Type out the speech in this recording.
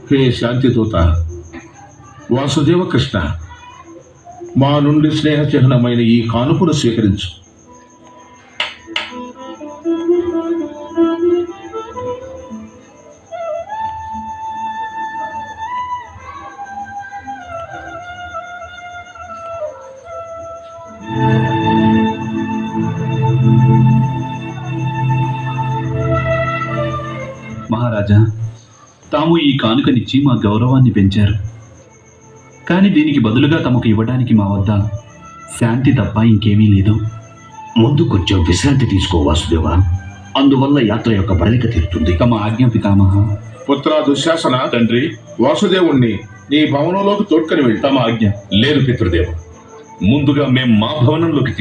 హే శాంతిదూత, వాసుదేవ కృష్ణ, మా నుండి స్నేహ చిహ్నమైన ఈ కానుకను స్వీకరించు. మహారాజా, తాము ఈ కానుకనిచ్చి మా గౌరవాన్ని పెంచారు. కానీ దీనికి బదులుగా తమకు ఇవ్వడానికి మా వద్ద శాంతి తప్ప ఇంకేమీ లేదు. ముందు కొంచెం విశ్రాంతి తీసుకో వాసుదేవ. అందువల్ల యాత్ర యొక్క బడలిక తీరుతుంది. తమ ఆజ్ఞ పితామహ. పుత్ర దుశ్శాసన, తండ్రి వాసుదేవుణ్ణి నీ భవనంలోకి తోడ్కొని వెళ్ళి. తమ ఆజ్ఞ. లేదు పితృదేవ, ముందుగా మేం మా భవనంలోకి